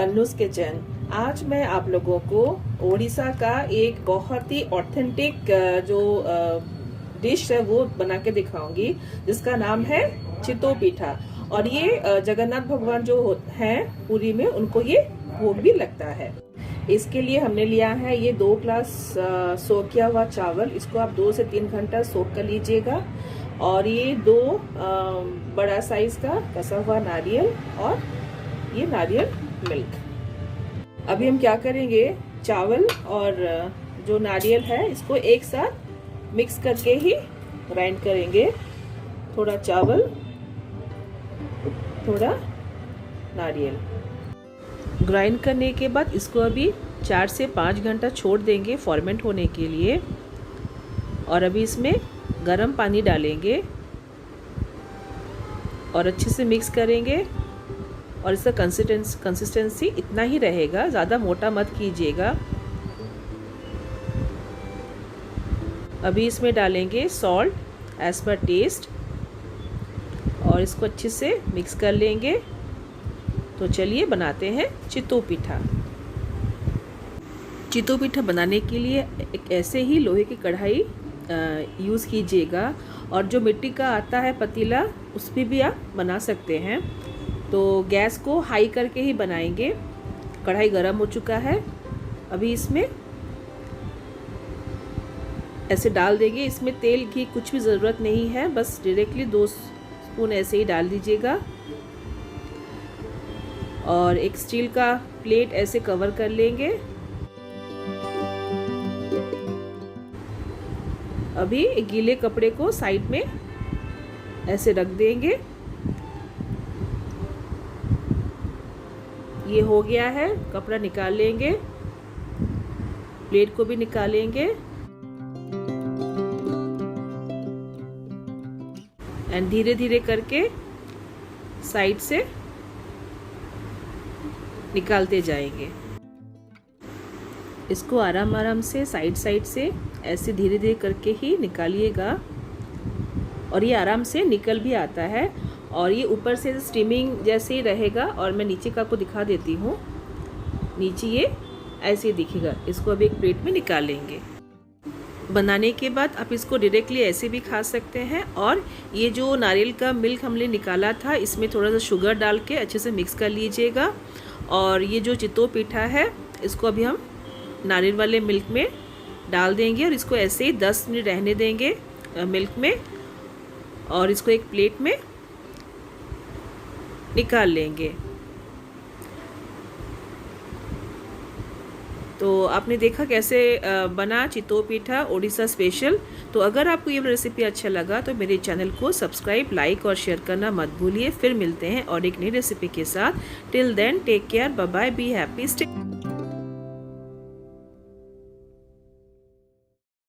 अन्नूस kitchen. आज मैं आप लोगों को ओडिशा का एक बहुत ही ऑथेंटिक जो डिश है वो बना के दिखाऊंगी, जिसका नाम है चितो पिठा। और ये जगन्नाथ भगवान जो हैं पुरी में, उनको ये भोग भी लगता है। इसके लिए हमने लिया है ये 2 ग्लास सोक किया हुआ चावल। इसको आप 2 से 3 घंटा सोक कर लीजिएगा। और ये 2 बड़ा साइज का कसा हुआ नारियल और ये नारियल मिल्क। अभी हम क्या करेंगे, चावल और जो नारियल है इसको एक साथ मिक्स करके ही ग्राइंड करेंगे। थोड़ा चावल, थोड़ा नारियल। ग्राइंड करने के बाद इसको अभी 4 से 5 घंटा छोड़ देंगे फॉर्मेंट होने के लिए। और अभी इसमें गर्म पानी डालेंगे और अच्छे से मिक्स करेंगे। और इसका कंसिस्टेंसी इतना ही रहेगा, ज़्यादा मोटा मत कीजिएगा। अभी इसमें डालेंगे सॉल्ट एज पर टेस्ट और इसको अच्छे से मिक्स कर लेंगे। तो चलिए बनाते हैं चितो पिठा। चितो पिठा बनाने के लिए एक ऐसे ही लोहे की कढ़ाई यूज़ कीजिएगा। और जो मिट्टी का आता है पतीला, उस पर भी आप बना सकते हैं। तो गैस को हाई करके ही बनाएंगे। कढ़ाई गर्म हो चुका है। अभी इसमें ऐसे डाल देंगे। इसमें तेल की कुछ भी ज़रूरत नहीं है, बस डायरेक्टली 2 स्पून ऐसे ही डाल दीजिएगा। और एक स्टील का प्लेट ऐसे कवर कर लेंगे। अभी एक गीले कपड़े को साइड में ऐसे रख देंगे। ये हो गया है, कपड़ा निकाल लेंगे, प्लेट को भी निकालेंगे। एंड धीरे धीरे करके साइड से निकालते जाएंगे। इसको आराम आराम से साइड से ऐसे धीरे धीरे करके ही निकालिएगा। और ये आराम से निकल भी आता है। और ये ऊपर से स्टीमिंग जैसे ही रहेगा। और मैं नीचे का आपको दिखा देती हूँ। नीचे ये ऐसे ही दिखेगा। इसको अभी एक प्लेट में निकालेंगे। बनाने के बाद आप इसको डायरेक्टली ऐसे भी खा सकते हैं। और ये जो नारियल का मिल्क हमने निकाला था, इसमें थोड़ा सा शुगर डाल के अच्छे से मिक्स कर लीजिएगा। और ये जो चितो पिठा है, इसको अभी हम नारियल वाले मिल्क में डाल देंगे और इसको ऐसे ही 10 मिनट रहने देंगे मिल्क में। और इसको एक प्लेट में निकाल लेंगे। तो आपने देखा कैसे बना चितो पिठा ओडिशा स्पेशल। तो अगर आपको ये रेसिपी अच्छा लगा तो मेरे चैनल को सब्सक्राइब, लाइक और शेयर करना मत भूलिए। फिर मिलते हैं और एक नई रेसिपी के साथ। Till then take care, bye bye, be happy, stay